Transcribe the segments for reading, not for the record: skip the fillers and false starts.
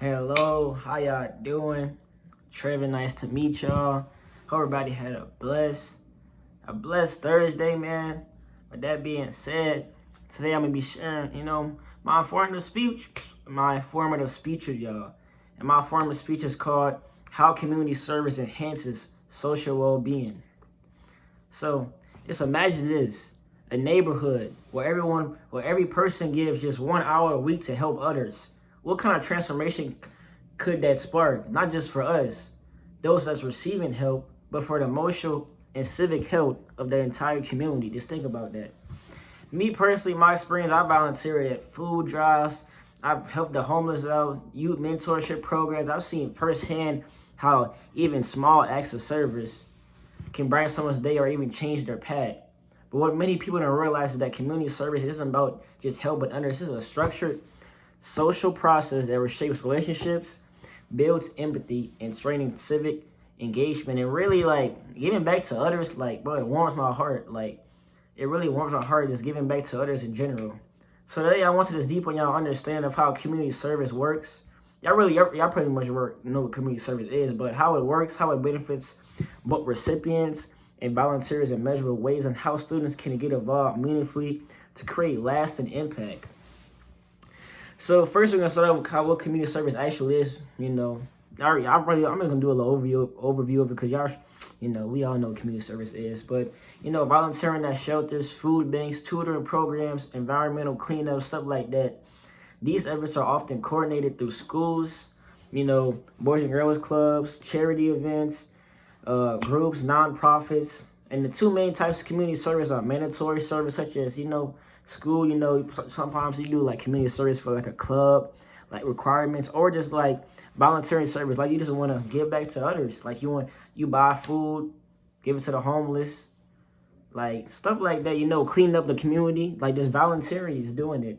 Hello, how y'all doing? Trevor, nice to meet y'all. Hope everybody had a blessed Thursday, man. With that being said, today I'm gonna be sharing, my informative speech with y'all. And my informative speech is called How Community Service Enhances Social Well-Being. So, just imagine this. A neighborhood where every person gives just 1 hour a week to help others. What kind of transformation could that spark? Not just for us, those that's receiving help, but for the emotional and civic health of the entire community. Just think about that. Me personally, my experience, I volunteered at food drives. I've helped the homeless out, youth mentorship programs. I've seen firsthand how even small acts of service can brighten someone's day or even change their path. But what many people don't realize is that community service isn't about just helping others. This is a structured social process that reshapes relationships, builds empathy, and strengthens civic engagement. And really, giving back to others, bro, it warms my heart. It really warms my heart just giving back to others in general. So today I want to just deepen y'all understand of how community service works. Y'all pretty much know what community service is, but how it works, how it benefits both recipients and volunteers in measurable ways, and how students can get involved meaningfully to create lasting impact. So first we're gonna start out with what community service actually is. I'm just gonna do a little overview of it because y'all, we all know what community service is. But volunteering at shelters, food banks, tutoring programs, environmental cleanup, stuff like that. These efforts are often coordinated through schools, boys and girls clubs, charity events, groups, nonprofits. And the two main types of community service are mandatory service, such as school. Sometimes you do community service for a club, requirements, or just volunteering service, you just want to give back to others, you buy food, give it to the homeless, stuff like that, cleaning up the community, just voluntary is doing it.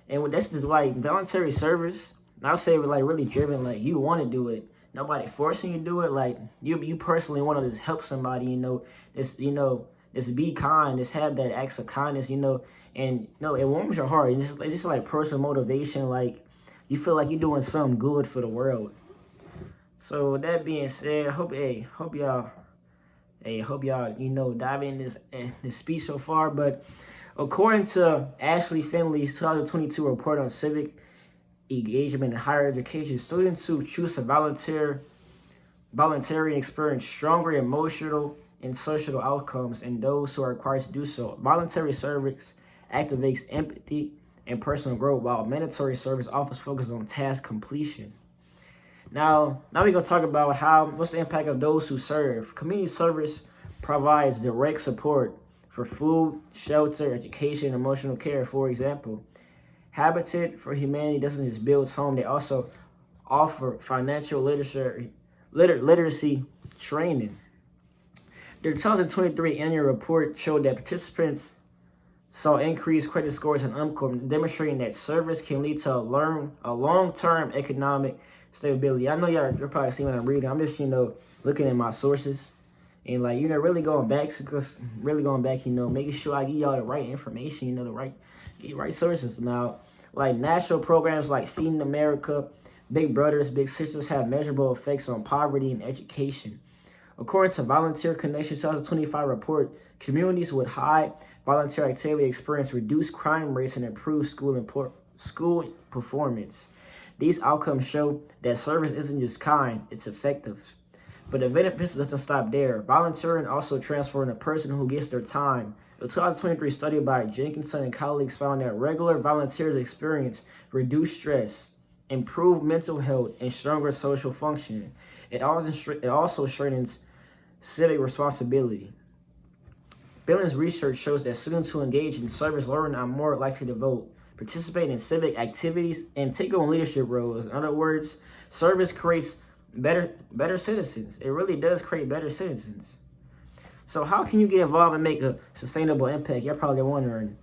And this is voluntary service, I would say really driven, you want to do it, nobody forcing you to do it, you personally want to just help somebody, just be kind, just have that acts of kindness, and it warms your heart. It's just personal motivation. You feel like you're doing something good for the world. So with that being said, I hope y'all dive in this speech so far. But according to Ashley Finley's 2022 report on civic engagement in higher education, students who choose to volunteering experience stronger emotional and social outcomes, and those who are required to do so. Voluntary service activates empathy and personal growth, while mandatory service offers focus on task completion. Now we're going to talk about what's the impact of those who serve. Community service provides direct support for food, shelter, education, emotional care. For example, Habitat for Humanity doesn't just build homes, they also offer financial literacy training. Their 2023 annual report showed that participants saw increased credit scores and income, demonstrating that service can lead to a long-term economic stability. I know you're probably seeing what I'm reading. I'm just, looking at my sources and really going back, making sure I give y'all the right information, the right sources. Now, national programs like Feeding America, Big Brothers, Big Sisters have measurable effects on poverty and education. According to Volunteer Connection 2025 report, communities with high volunteer activity experience reduced crime rates and improved school performance. These outcomes show that service isn't just kind, it's effective. But the benefits doesn't stop there. Volunteering also transforms a person who gives their time. A 2023 study by Jenkinson and colleagues found that regular volunteers experience reduced stress, improved mental health, and stronger social functioning. It also strengthens civic responsibility. Billings research shows that students who engage in service learning are more likely to vote, participate in civic activities, and take on leadership roles. In other words, service creates better citizens. It really does create better citizens. So how can you get involved and make a sustainable impact? You're probably wondering.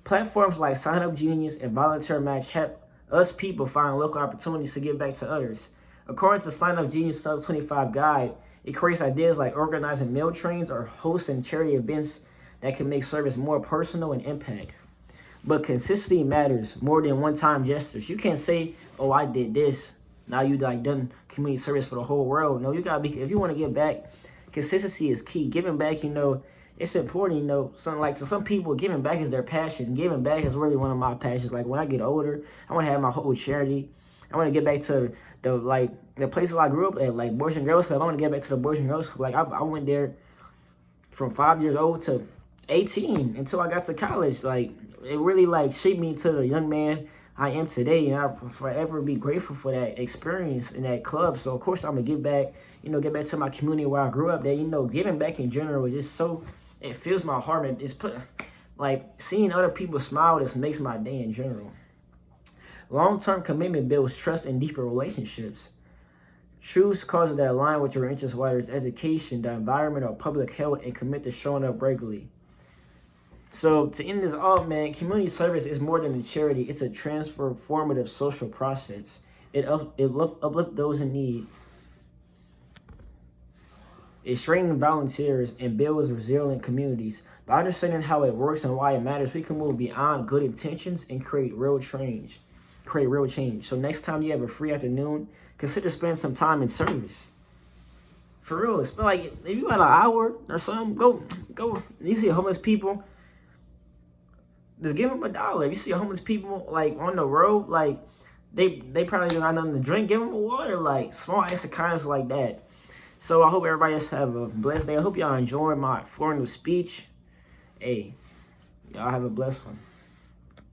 Platforms like Sign Up Genius and Volunteer Match help us people find local opportunities to give back to others. According to Sign Up Genius 2025 guide, it creates ideas like organizing meal trains or hosting charity events that can make service more personal and impact. But consistency matters more than one-time gestures. You can't say, oh, I did this now you like done community service for the whole world. No, you gotta be, if you want to give back, consistency is key. Giving back, it's important, to some people, giving back is their passion. Giving back is really one of my passions. Like when I get older, I want to have my whole charity. I want to get back to the places I grew up at, like Boys and Girls Club. I want to get back to the Boys and Girls Club. Like I went there from 5 years old to 18 until I got to college. Like it really shaped me to the young man I am today, and I'll forever be grateful for that experience in that club. So of course I'm gonna give back, get back to my community where I grew up. That giving back in general is just so, it fills my heart, and seeing other people smile just makes my day in general. Long-term commitment builds trust and deeper relationships. Choose causes that align with your interests, whether it's education, the environment, or public health, and commit to showing up regularly. So to end this off, man, community service is more than a charity. It's a transformative social process. It uplifts those in need. It strengthens volunteers and builds resilient communities. By understanding how it works and why it matters, we can move beyond good intentions and create real change. So next time you have a free afternoon, consider spending some time in service. For real, it's if you got an hour or something, go. You see homeless people, just give them $1. If you see homeless people on the road, they probably don't have nothing to drink, give them a water. Small acts of kindness like that. So I hope everybody just have a blessed day. I hope y'all enjoyed my formal speech. Hey, y'all have a blessed one.